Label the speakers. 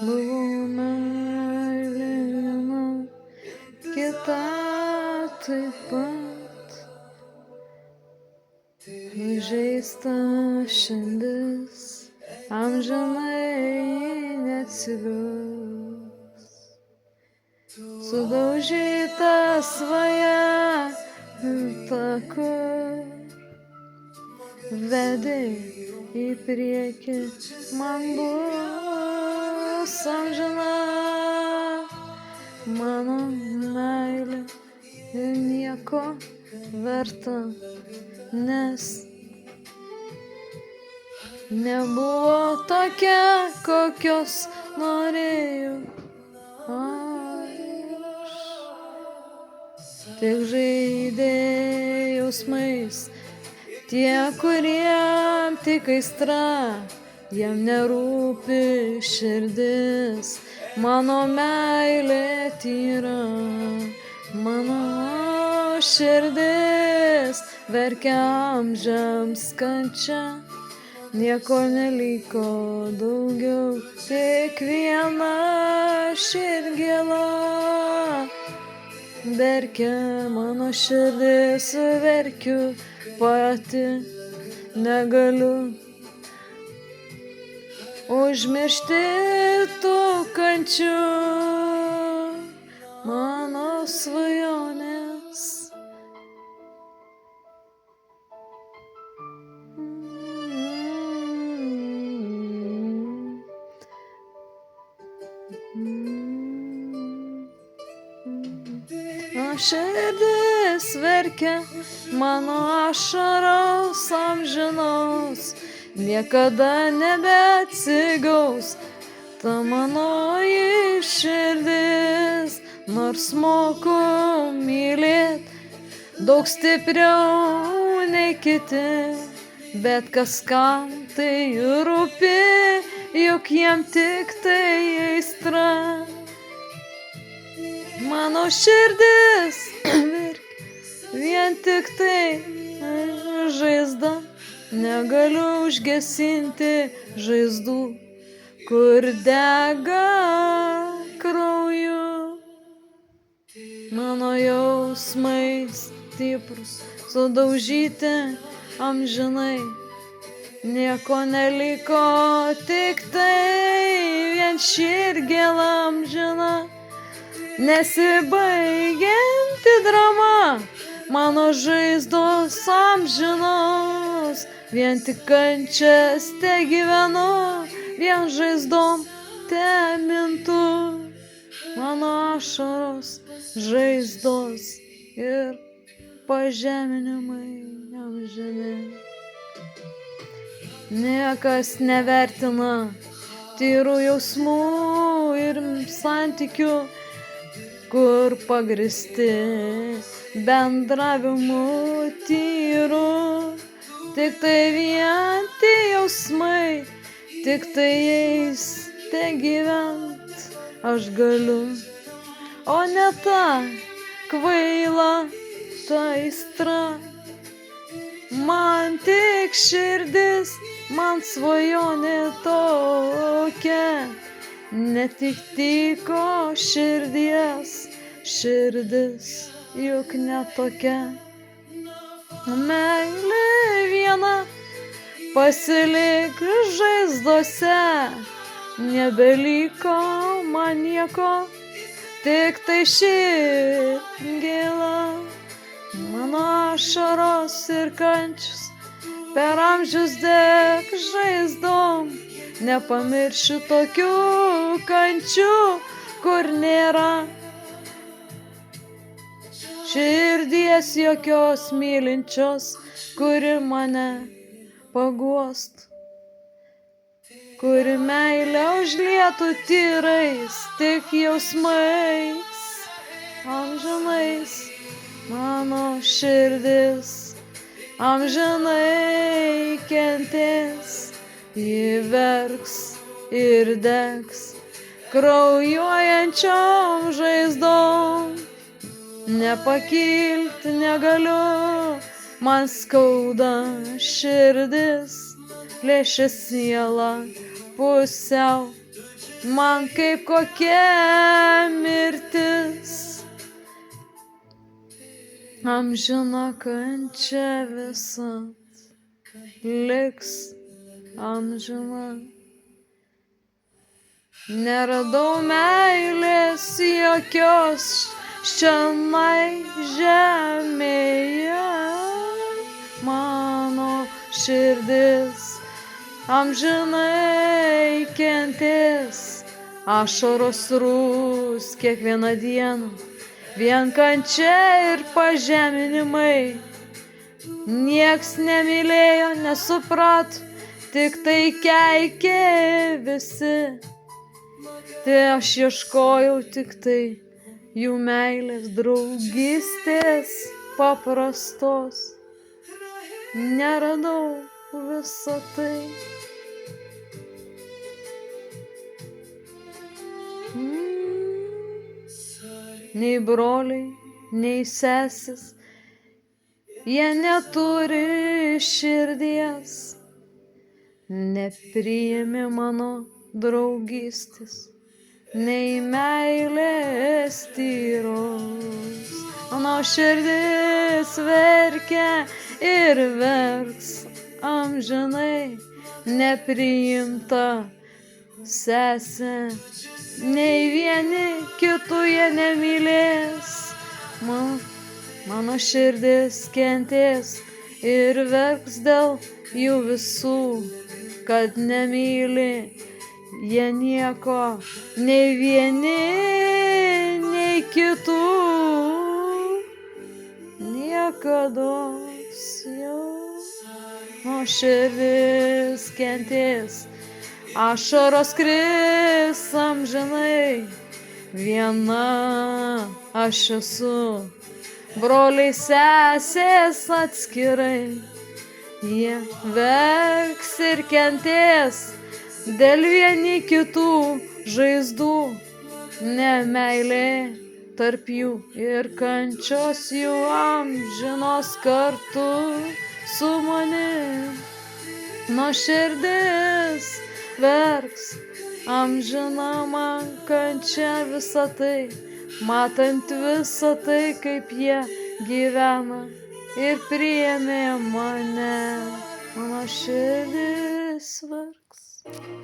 Speaker 1: buvo meilė viena, kita taip pat. Žeista širdis, amžinai neatsigaus. Sudaužyta svaja kur vedė į priekį, man bus amžina mano meilė ir nieko verta, nes nebuvo tokia, kokios norėjau aš. Tik žaidė jausmais tie, kuriem tik aistra, jam nerūpi širdis, mano meilė tyra, mano širdis verkia amžiams kančia, nieko neliko daugiau, kiekviena širdgėla verkia, mano širdis verkiu pati, negaliu užmiršti tų kančių, mano svajonės. Širdis verkia, mano ašaros amžinos, niekada nebeatsigaus ta manoji širdis, nors moku mylėt daug stipriau nei kiti, bet kas kam tai rūpi, juk jiem tik tai aistra. Mano širdis verkia, vien tik tai žaizda, negaliu užgesinti žaizdų, kur dega krauju. Mano jausmai stiprus, sudaužyti amžinai, nieko neliko, tik tai vien širdgėla amžina. Nesibaigianti drama, mano žaizdos amžinos, vien tik kančias te gyvenu, vien žaizdom te mintu, mano ašaros, žaizdos ir pažeminimai amžini. Niekas nevertina tyrų jausmų ir santykių, kur pagristi bendravimu tyru, tik tai vien tie jausmai, tik tai jais te gyvent aš galiu, o ne ta kvaila ta aistra. Man tik širdis, man svajonė tokia, ne tik tyko širdies, širdis juk netokia. Meilė viena, pasilik žaizdose, nebeliko man nieko, tik tai širdgėla. Mano ašaros ir kančius per amžius deg žaizdom, nepamiršiu tokių kančių, kur nėra širdies jokios mylinčios, kuri mane paguost, kuri meilę užlietų tyrais tik jausmais amžinais. Mano širdis amžinai kentės, ji verks ir degs kraujuojančiom žaizdom. Nepakilti negaliu, man skauda širdis, plėšia sielą pusiau, man kaip kokia mirtis. Amžina kančia visat liks amžina. Neradau meilės jokios šiandien žemėje. Mano širdis amžinai kentės, ašaros rūs kiekvieną dieną, vien kančia ir pažeminimai. Nieks nemylėjo, nesuprato, tik tai keikė visi. Tai aš ieškojau tik tai jų meilės, draugystės paprastos. Neradau visą tai. Nei broliai, nei sesis, jie neturi širdies, nepriėmė mano draugystės, nei meilės tyros. Mano širdis verkia ir verks amžinai, nepriimta sesė, nei vieni kitų jie nemylės. Mano širdis kentės ir verks dėl jų visų, kad nemyli jie nieko, nei vieni, nei kitų. Niekados jau mano širdis kentės, ašaros kris amžinai. Viena aš esu, broliai sesės atskirai. Jie verks ir kentės dėl vieni kitų žaizdų, nemeilė tarp jų ir kančios jų amžinos kartu su manim. Nuo širdis verks amžina man kančia visą tai, matant visą tai, kaip jie gyvena ir priėmė mane. Mano širdis verks.